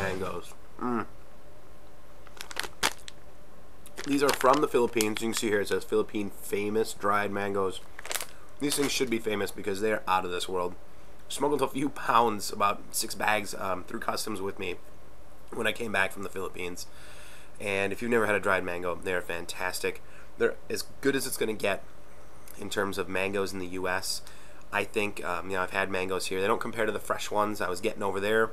mangoes. These are from the Philippines. You can see here it says Philippine famous dried mangoes. These things should be famous because they're out of this world. Smuggled a few pounds, about 6 bags, through customs with me when I came back from the Philippines. And if you've never had a dried mango, they're fantastic. They're as good as it's going to get in terms of mangoes in the U.S. I think, you know, I've had mangoes here. They don't compare to the fresh ones I was getting over there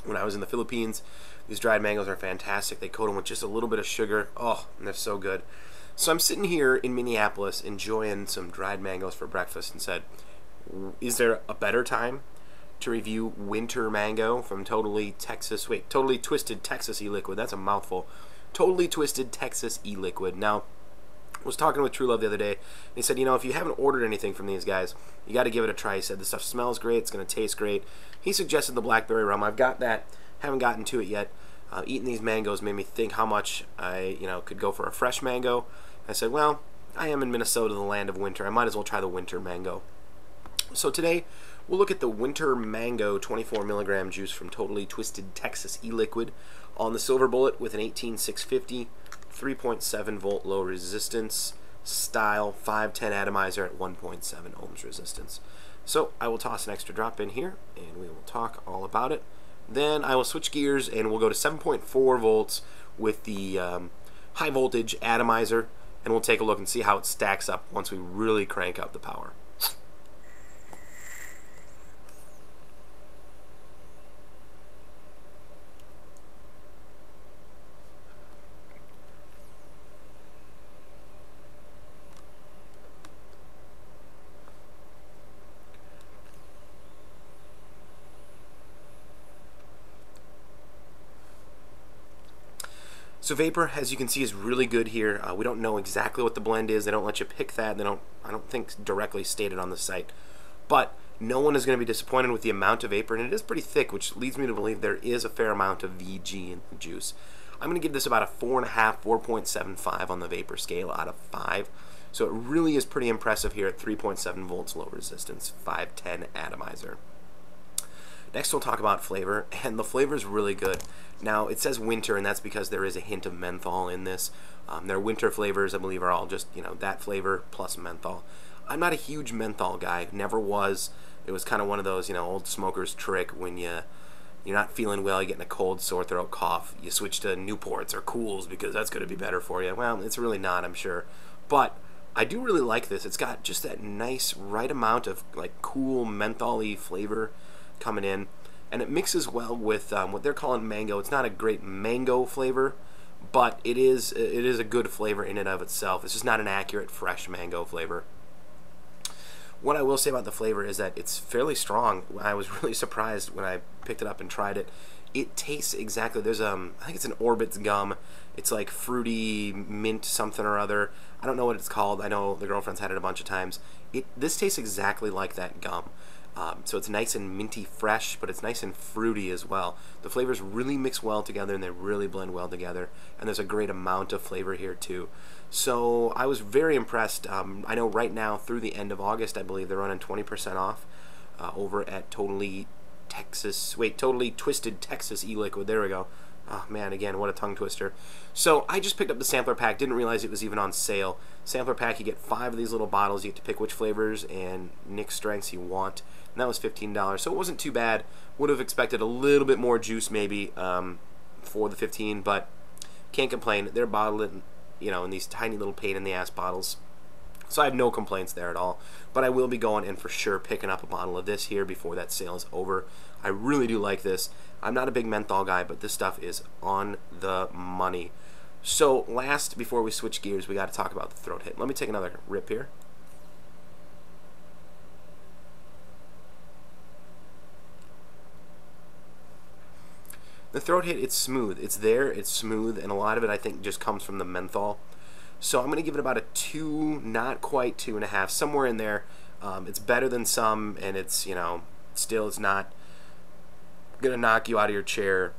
when I was in the Philippines. These dried mangoes are fantastic. They coat them with just a little bit of sugar. Oh, and they're so good. So I'm sitting here in Minneapolis enjoying some dried mangoes for breakfast and said, is there a better time to review winter mango from Totally Twisted Texas eLiquid? That's a mouthful. Totally Twisted Texas eLiquid. Now, I was talking with True Love the other day, and he said, you know, if you haven't ordered anything from these guys, you got to give it a try. He said the stuff smells great, it's going to taste great. He suggested the blackberry rum. I've got that, haven't gotten to it yet. Eating these mangoes made me think how much I, you know, could go for a fresh mango. I said, well, I am in Minnesota, the land of winter. I might as well try the winter mango. So today, we'll look at the winter mango 24 milligram juice from Totally Twisted Texas eLiquid on the silver bullet with an 18650. 3.7 volt low resistance style 510 atomizer at 1.7 ohms resistance. So I will toss an extra drop in here and we will talk all about it. Then I will switch gears and we'll go to 7.4 volts with the high voltage atomizer, and we'll take a look and see how it stacks up once we really crank up the power. So vapor, as you can see, is really good here. We don't know exactly what the blend is. They don't let you pick that. They don't, I don't think, directly stated on the site. But no one is going to be disappointed with the amount of vapor, and it is pretty thick, which leads me to believe there is a fair amount of VG in the juice. I'm going to give this about a 4.5, 4.75 on the vapor scale out of 5. So it really is pretty impressive here at 3.7 volts low resistance, 510 atomizer. Next we'll talk about flavor, and the flavor is really good. Now it says winter, and that's because there is a hint of menthol in this. Their winter flavors, I believe, are all just, you know, that flavor plus menthol. I'm not a huge menthol guy, never was. It was kind of one of those, you know, old smoker's trick when you're not feeling well, you're getting a cold, sore throat, cough, you switch to Newports or Cools because that's going to be better for you. Well, it's really not, I'm sure. But I do really like this. It's got just that nice right amount of like cool menthol-y flavor coming in, and it mixes well with what they're calling mango. It's not a great mango flavor, but it is a good flavor in and of itself. It's just not an accurate fresh mango flavor. What I will say about the flavor is that it's fairly strong. I was really surprised when I picked it up and tried it. It tastes exactly, there's I think it's an Orbit's gum. It's like fruity mint something or other. I don't know what it's called. I know the girlfriend's had it a bunch of times. This tastes exactly like that gum. So it's nice and minty fresh, but it's nice and fruity as well. The flavors really mix well together, and they really blend well together, and there's a great amount of flavor here too. So I was very impressed. I know right now through the end of August, I believe they're running 20% off over at Totally Twisted Texas eLiquid. There we go. Oh man, again, what a tongue twister. So I just picked up the sampler pack, didn't realize it was even on sale. Sampler pack, you get 5 of these little bottles, you get to pick which flavors and nick strengths you want, and that was $15, so it wasn't too bad. Would have expected a little bit more juice maybe for the 15, but can't complain. They're bottled in, you know, in these tiny little pain-in-the-ass bottles. So I have no complaints there at all, but I will be going and for sure picking up a bottle of this here before that sale is over. I really do like this. I'm not a big menthol guy, but this stuff is on the money. So last, before we switch gears, we got to talk about the throat hit. Let me take another rip here. The throat hit, it's smooth. It's there, it's smooth, and a lot of it I think just comes from the menthol. So I'm going to give it about a 2, not quite 2.5, somewhere in there. It's better than some, and it's, you know, still it's not going to knock you out of your chair.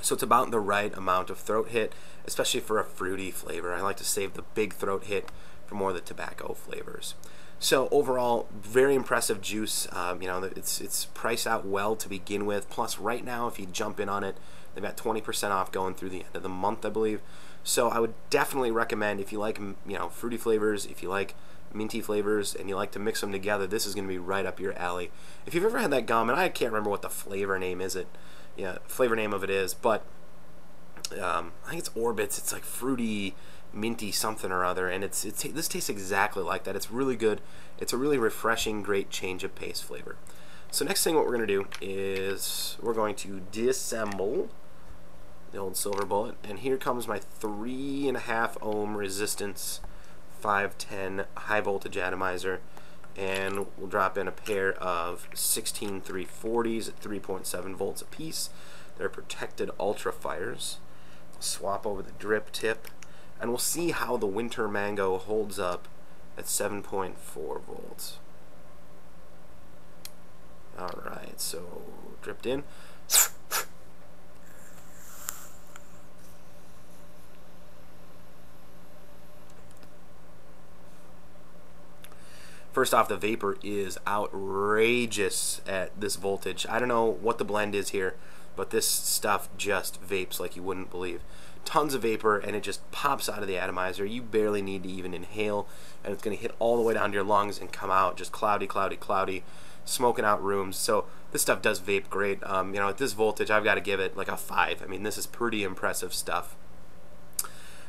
So it's about the right amount of throat hit, especially for a fruity flavor. I like to save the big throat hit for more of the tobacco flavors. So overall, very impressive juice. You know, it's priced out well to begin with. Plus, right now, if you jump in on it, they've got 20% off going through the end of the month, I believe. So I would definitely recommend, if you like, you know, fruity flavors, if you like minty flavors, and you like to mix them together, this is going to be right up your alley. If you've ever had that gum, and I can't remember what the flavor name is, flavor name of it is, but I think it's Orbits. It's like fruity, minty something or other, and this tastes exactly like that. It's really good. It's a really refreshing, great change of pace flavor. So next thing what we're going to do is we're going to disassemble the old silver bullet, and here comes my 3.5 ohm resistance 510 high voltage atomizer, and we'll drop in a pair of 16 340s at 3.7 volts apiece. They're protected ultra fires. Swap over the drip tip, and we'll see how the winter mango holds up at 7.4 volts. Alright, so dripped in. First off, the vapor is outrageous at this voltage. I don't know what the blend is here, but this stuff just vapes like you wouldn't believe. Tons of vapor, and it just pops out of the atomizer. You barely need to even inhale, and it's going to hit all the way down to your lungs and come out just cloudy, cloudy, cloudy, smoking out rooms. So this stuff does vape great. You know, at this voltage, I've got to give it like a 5. I mean, this is pretty impressive stuff.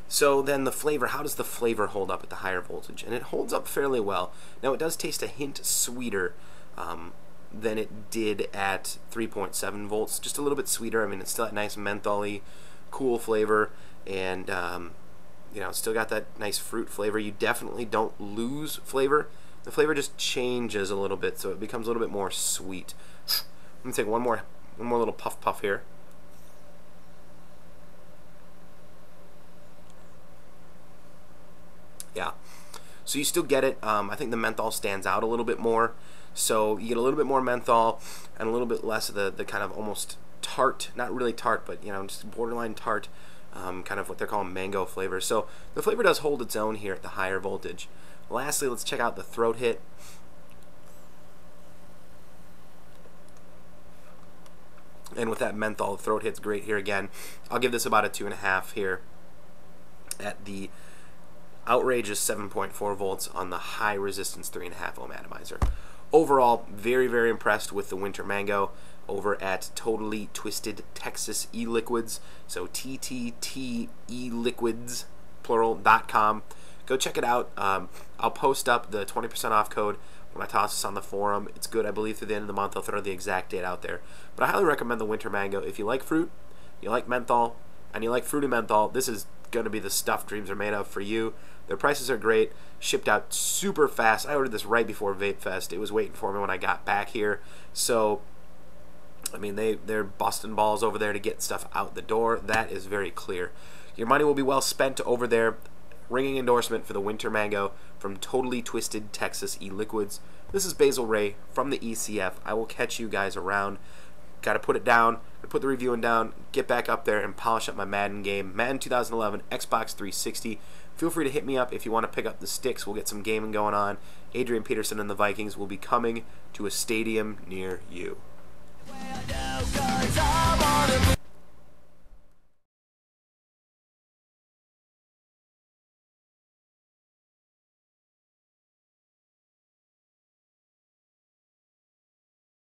So then the flavor, how does the flavor hold up at the higher voltage? And it holds up fairly well. Now it does taste a hint sweeter than it did at 3.7 volts, just a little bit sweeter. I mean, it's still that nice mentholy, cool flavor, and you know, it's still got that nice fruit flavor. You definitely don't lose flavor. The flavor just changes a little bit, so it becomes a little bit more sweet. Let me take one more little puff here. Yeah, so you still get it. I think the menthol stands out a little bit more, so you get a little bit more menthol and a little bit less of the kind of almost tart, not really tart, but you know, just borderline tart, kind of what they're calling mango flavor. So the flavor does hold its own here at the higher voltage. Lastly, let's check out the throat hit. And with that menthol, the throat hit's great here again. I'll give this about a 2.5 here at the outrageous 7.4 volts on the high resistance 3.5 ohm atomizer. Overall, very, very impressed with the winter mango over at Totally Twisted Texas eLiquids. So TTT eLiquids plural.com. Go check it out. I'll post up the 20% off code when I toss this on the forum. It's good, I believe, through the end of the month. I'll throw the exact date out there. But I highly recommend the winter mango. If you like fruit, you like menthol, and you like fruity menthol, this is going to be the stuff dreams are made of for you. Their prices are great, shipped out super fast. I ordered this right before Vape Fest. It was waiting for me when I got back here. So, I mean, they're busting balls over there to get stuff out the door. That is very clear. Your money will be well spent over there. Ringing endorsement for the winter mango from Totally Twisted Texas eLiquids. This is Basilray from the ECF. I will catch you guys around. Got to put it down, put the reviewing down, get back up there and polish up my Madden game. Madden 2011, Xbox 360. Feel free to hit me up if you want to pick up the sticks. We'll get some gaming going on. Adrian Peterson and the Vikings will be coming to a stadium near you.